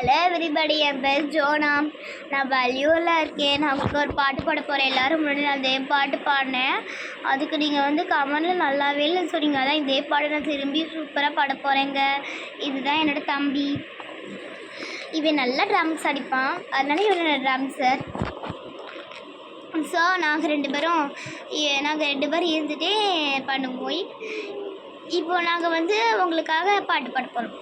Hello everybody, என் பேர் ஜோனா. நான் வலியூரில் இருக்கேன். நான் உங்களுக்கு ஒரு பாட்டு பாட போகிறேன். எல்லோரும் முன்னாடி நான் இதே பாட்டு பாடினேன். அதுக்கு நீங்கள் கமெண்டில் நல்லாவே இல்லைன்னு சொன்னீங்க. அதான் இதே பாட்டு நான் திரும்பி சூப்பராக பாட போகிறேங்க. இதுதான் என்னோடய தம்பி. இவன் நல்லா ட்ரம்ஸ் அடிப்பான், அதனால இவனோட ட்ரம்ஸர். ஸோ நாங்கள் ரெண்டு பேரும் இருந்துகிட்டே பண்ணுவோம். இப்போது நாங்கள் உங்களுக்காக பாட்டு பாட போகிறோம்.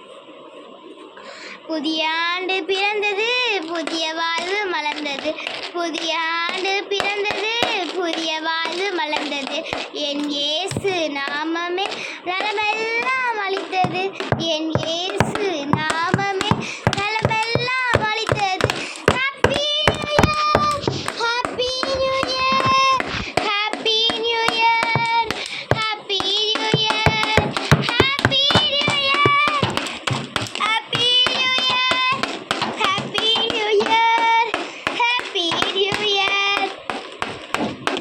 புதிய ஆண்டு பிறந்தது, புதிய வாழ்வு மலர்ந்தது. புதிய ஆண்டு பிறந்தது, புதிய வாழ்வு மலர்ந்தது. என் இயேசு நாமமே நலமெல்லாம் அளித்தது. என் இயேசு நாமமே நலமெல்லாம் அளித்தது. Happy new year, happy new year, happy new year, happy new year, happy new year, happy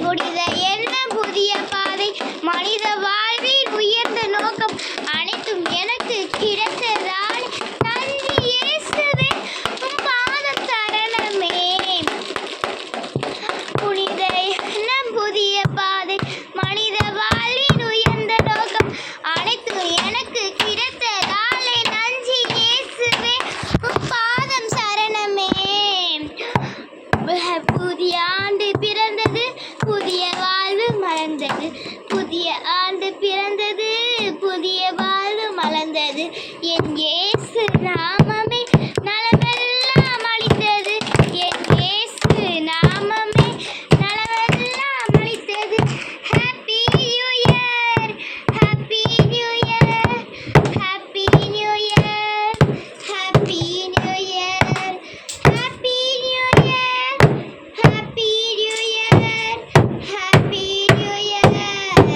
புனித எண்ணம், புதிய பாதை, மனித வாழ்வின் உயர்ந்த நோக்கம் அனைத்தும் எனக்கு கிடைத்ததால் நன்றி இயேசுவே, உம் பாதம் சரணமே. புனித எண்ணம், புதிய பாதை, மனித வாழ்வின் உயர்ந்த நோக்கம் அனைத்தும் எனக்கு கிடைத்ததாலே நன்றி இயேசுவே, உம் பாதம் சரணமே. புதிய ஆண்டு பிறந்தது, புதிய வாழ்வு மலர்ந்தது. புதிய ஆண்டு பிறந்தது, புதிய வாழ்வு மலர்ந்தது. என் இயேசு நாமமே நலமெல்லாம் அளித்தது. என் இயேசு நாமமே நலமெல்லாம் அளித்தது. Happy new year, happy new year, happy new year, happy new year, happy new year, happy new year, happy new year,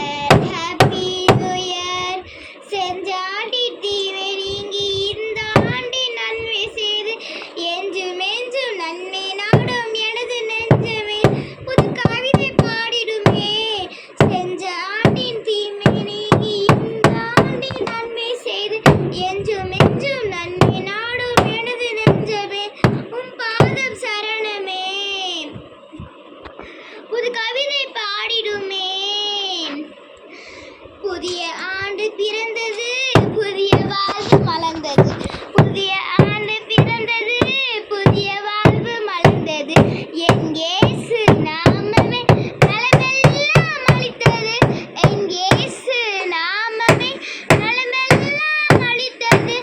happy new year. சென்ற ஆண்டின் தீமை நீங்கி இந்த ஆண்டின் நன்மை செய்து என்றும் என்றும் நன்மை நாடும் எனது நெஞ்சமே புது கவிதை பாடிடுமே. சென்ற ஆண்டின் தீமை நீங்கி இந்த ஆண்டின் நன்மை செய்து என்றும் என்றும் நன்மை நாடும் எனது நெஞ்சமே உம் பாதம் சரணமே. புது கவிதை பாடிடுமே. புதிய ஆண்டு பிறந்தது, புதிய வாழ்வு மலர்ந்தது. புதிய ஆண்டு பிறந்தது, புதிய வாழ்வு மலர்ந்தது. என் இயேசு நாமமே நலமெல்லாம் அளித்தது. என் இயேசு நாமமே நலமெல்லாம் அளித்தது.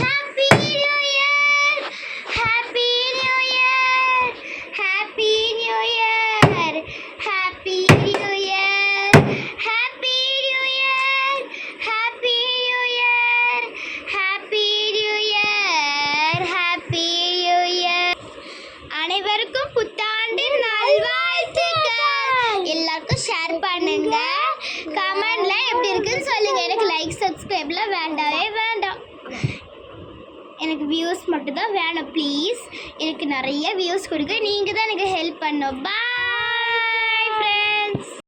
Happy new year, happy new year, happy new year, happy new year, happy new year, happy new year, happy new year, happy new year. அனைவருக்கும் புத்தாண்டு நல்வாழ்த்துக்கள். எல்லாருக்கும் ஷேர் பண்ணுங்க. கமெண்ட்ல எப்படி இருக்குன்னு சொல்லுங்க. எனக்கு லைக் சப்ஸ்கிரைப்லாம் வேண்டாவே வேண்டாம். எனக்கு வியூஸ் மட்டும் தான் வேணும் ப்ளீஸ். எனக்கு நிறைய வியூஸ் கொடுங்க. நீங்கள் தான் எனக்கு ஹெல்ப் பண்ணணும். பை.